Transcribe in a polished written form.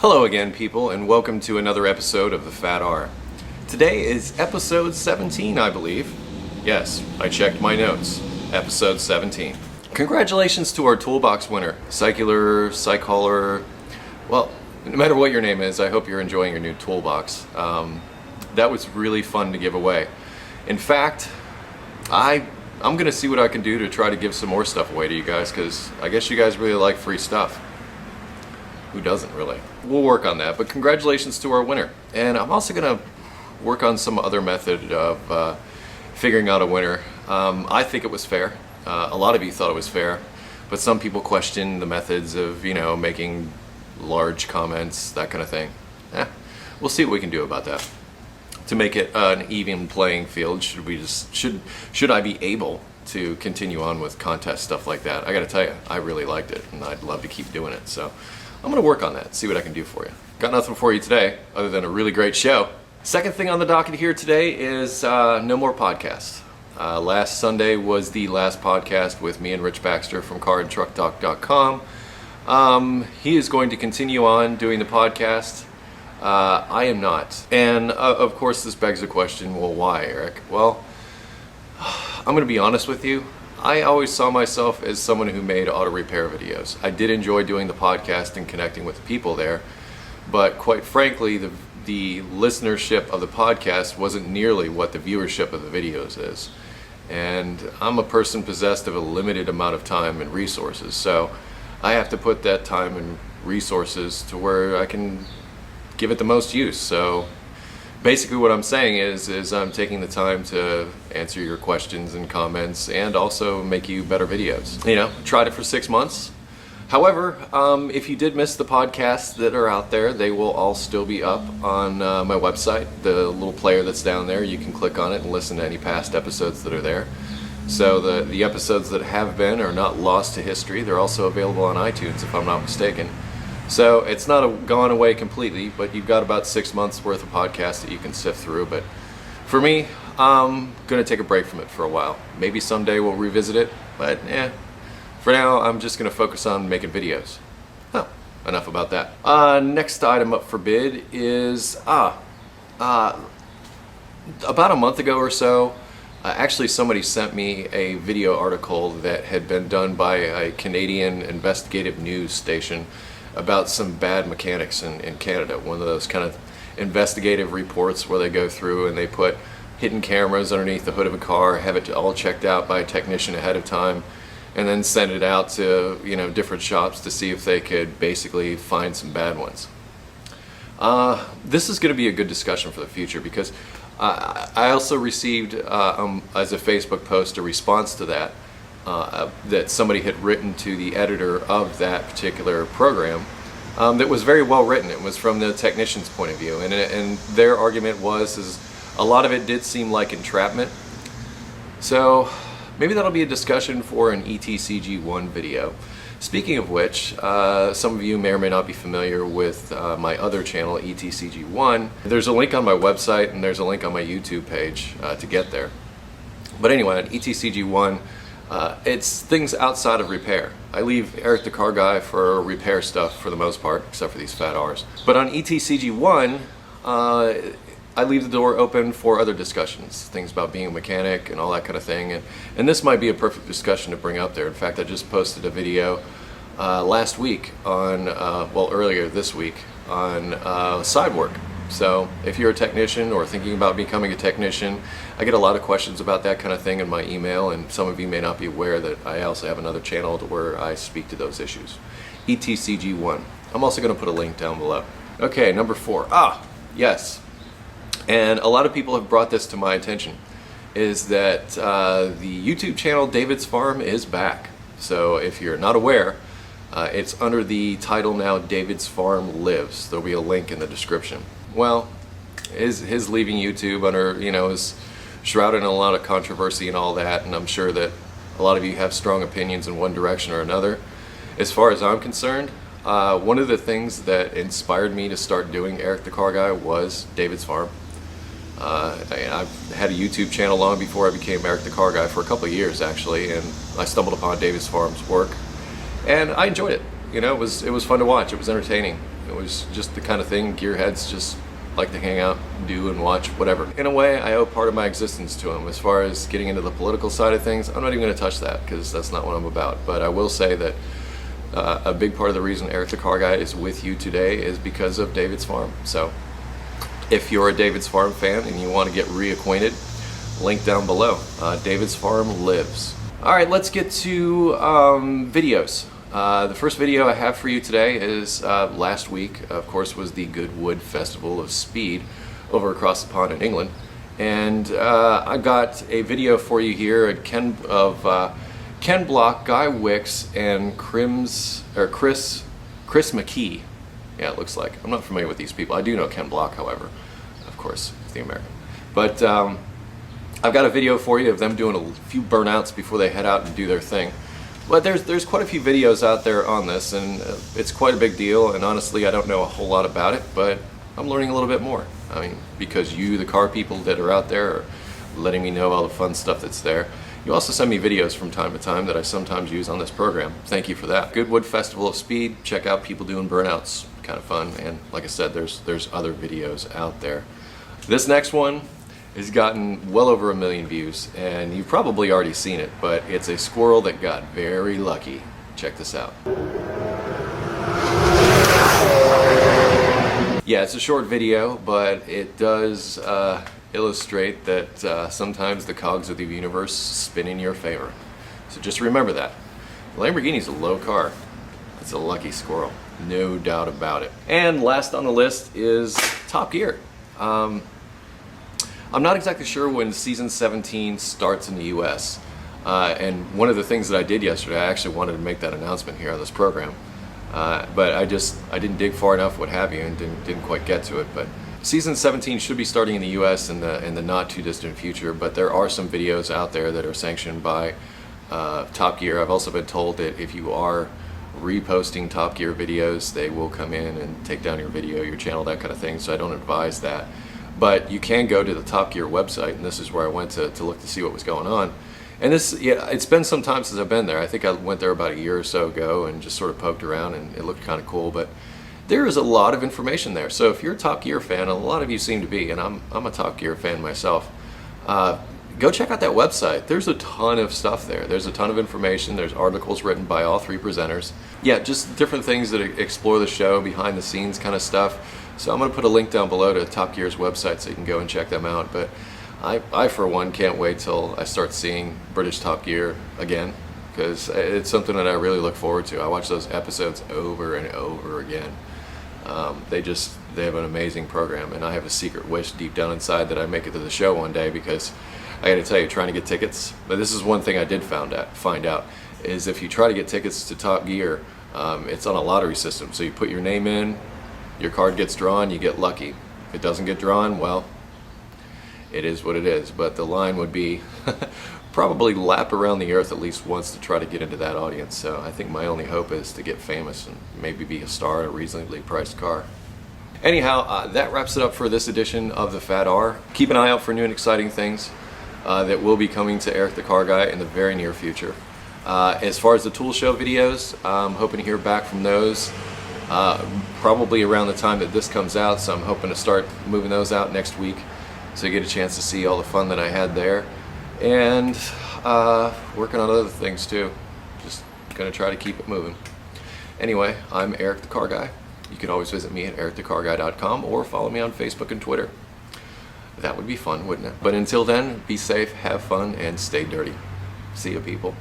Hello again, people, and welcome to another episode of the FATR. Today is episode 17, I believe. Yes, I checked my notes. Episode 17. Congratulations to our toolbox winner, Psychular, Psycholar. Well, no matter what your name is, I hope you're enjoying your new toolbox. That was really fun to give away. In fact, I'm going to see what I can do to try to give some more stuff away to you guys, because I guess you guys really like free stuff. Who doesn't, really? We'll work on that, but congratulations to our winner. And I'm also going to work on some other method of figuring out a winner. I think it was fair. A lot of you thought it was fair, but some people question the methods of, making large comments, that kind of thing. We'll see what we can do about that to make it an even playing field. Should I be able to continue on with contest stuff like that? I got to tell you, I really liked it, and I'd love to keep doing it. So I'm going to work on that, see what I can do for you. Got nothing for you today other than a really great show. Second thing on the docket here today is no more podcasts. Last Sunday was the last podcast with me and Rich Baxter from carandtruckdoc.com. He is going to continue on doing the podcast. I am not. And of course this begs the question, well, why, Eric? Well, I'm going to be honest with you. I always saw myself as someone who made auto repair videos. I did enjoy doing the podcast and connecting with the people there, but quite frankly, the listenership of the podcast wasn't nearly what the viewership of the videos is. And I'm a person possessed of a limited amount of time and resources, so I have to put that time and resources to where I can give it the most use. So basically what I'm saying is I'm taking the time to answer your questions and comments and also make you better videos. Tried it for 6 months. However, if you did miss the podcasts that are out there, they will all still be up on my website. The little player that's down there, you can click on it and listen to any past episodes that are there. So the episodes that have been are not lost to history. They're also available on iTunes, if I'm not mistaken. So it's not gone away completely, but you've got about 6 months worth of podcasts that you can sift through. But for me, I'm going to take a break from it for a while. Maybe someday we'll revisit it, but for now, I'm just going to focus on making videos. Enough about that. Next item up for bid is, about a month ago or so, actually somebody sent me a video article that had been done by a Canadian investigative news station about some bad mechanics in Canada. One of those kind of investigative reports where they go through and they put hidden cameras underneath the hood of a car, have it all checked out by a technician ahead of time, and then send it out to different shops to see if they could basically find some bad ones. This is going to be a good discussion for the future, because I also received as a Facebook post a response to that that somebody had written to the editor of that particular program that was very well written. It was from the technician's point of view, and their argument was a lot of it did seem like entrapment. So maybe that'll be a discussion for an ETCG 1 video. Speaking of which, some of you may or may not be familiar with my other channel, ETCG 1. There's a link on my website and there's a link on my YouTube page to get there. But anyway, on ETCG 1, it's things outside of repair. I leave EricTheCarGuy for repair stuff for the most part, except for these FATRs. But on ETCG 1, I leave the door open for other discussions, things about being a mechanic and all that kind of thing. And this might be a perfect discussion to bring up there. In fact, I just posted a video last week on, earlier this week, on side work. So if you're a technician or thinking about becoming a technician, I get a lot of questions about that kind of thing in my email, and some of you may not be aware that I also have another channel where I speak to those issues. ETCG 1. I'm also going to put a link down below. Okay, number 4. Yes. And a lot of people have brought this to my attention, is that the YouTube channel Davidsfarm is back. So if you're not aware, it's under the title now Davidsfarm Lives. There'll be a link in the description. Well, his leaving YouTube under, is shrouded in a lot of controversy and all that, and I'm sure that a lot of you have strong opinions in one direction or another. As far as I'm concerned, one of the things that inspired me to start doing Eric the Car Guy was Davidsfarm. I've had a YouTube channel long before I became Eric the Car Guy, for a couple of years actually, and I stumbled upon Davidsfarm's work, and I enjoyed it. It was fun to watch. It was entertaining, It was just the kind of thing gearheads just like to hang out, do, and watch, whatever. In a way, I owe part of my existence to him. As far as getting into the political side of things, I'm not even going to touch that because that's not what I'm about. But I will say that a big part of the reason Eric the Car Guy is with you today is because of Davidsfarm. So if you're a Davidsfarm fan and you want to get reacquainted, link down below. Davidsfarm lives. All right, let's get to videos. The first video I have for you today is last week, of course, was the Goodwood Festival of Speed over across the pond in England. And I got a video for you here of Ken Block, Guy Wicks, and Chris McKee. Yeah, it looks like. I'm not familiar with these people. I do know Ken Block, however, of course, the American. But I've got a video for you of them doing a few burnouts before they head out and do their thing. But there's quite a few videos out there on this, and it's quite a big deal, and honestly I don't know a whole lot about it, but I'm learning a little bit more. I mean, because you, the car people that are out there, are letting me know all the fun stuff that's there. You also send me videos from time to time that I sometimes use on this program. Thank you for that. Goodwood Festival of Speed, check out people doing burnouts, kind of fun, and like I said, there's other videos out there. This next one has gotten well over 1 million views, and you've probably already seen it, but it's a squirrel that got very lucky. Check this out. Yeah, it's a short video, but it does illustrate that sometimes the cogs of the universe spin in your favor. So just remember that. The Lamborghini's a low car. It's a lucky squirrel, no doubt about it. And last on the list is Top Gear. I'm not exactly sure when season 17 starts in the US. And one of the things that I did yesterday, I actually wanted to make that announcement here on this program. But I didn't dig far enough, what have you, and didn't quite get to it. But season 17 should be starting in the US in the not too distant future, but there are some videos out there that are sanctioned by Top Gear. I've also been told that if you are reposting Top Gear videos, they will come in and take down your video, your channel, that kind of thing, so I don't advise that. But you can go to the Top Gear website, and this is where I went to look to see what was going on. And this, yeah, it's been some time since I've been there. I think I went there about a year or so ago and just sort of poked around, and it looked kind of cool. But there is a lot of information there. So if you're a Top Gear fan, a lot of you seem to be, and I'm a Top Gear fan myself, go check out that website. There's a ton of stuff there. There's a ton of information. There's articles written by all three presenters. Yeah, just different things that explore the show, behind the scenes kind of stuff. So I'm going to put a link down below to Top Gear's website so you can go and check them out. But I for one, can't wait till I start seeing British Top Gear again, because it's something that I really look forward to. I watch those episodes over and over again. They have an amazing program, and I have a secret wish deep down inside that I make it to the show one day, because I got to tell you, trying to get tickets, but this is one thing I did find out, is if you try to get tickets to Top Gear, it's on a lottery system. So you put your name in, your card gets drawn, you get lucky. If it doesn't get drawn, well, it is what it is. But the line would be probably lap around the earth at least once to try to get into that audience. So I think my only hope is to get famous and maybe be a star in a reasonably priced car. Anyhow, that wraps it up for this edition of the FATR. Keep an eye out for new and exciting things that will be coming to Eric the Car Guy in the very near future. As far as the tool show videos, I'm hoping to hear back from those probably around the time that this comes out, so I'm hoping to start moving those out next week so you get a chance to see all the fun that I had there, and working on other things too. Just gonna try to keep it moving. Anyway, I'm Eric the Car Guy. You can always visit me at EricTheCarGuy.com or follow me on Facebook and Twitter. That would be fun, wouldn't it? But until then, be safe, have fun, and stay dirty. See you, people.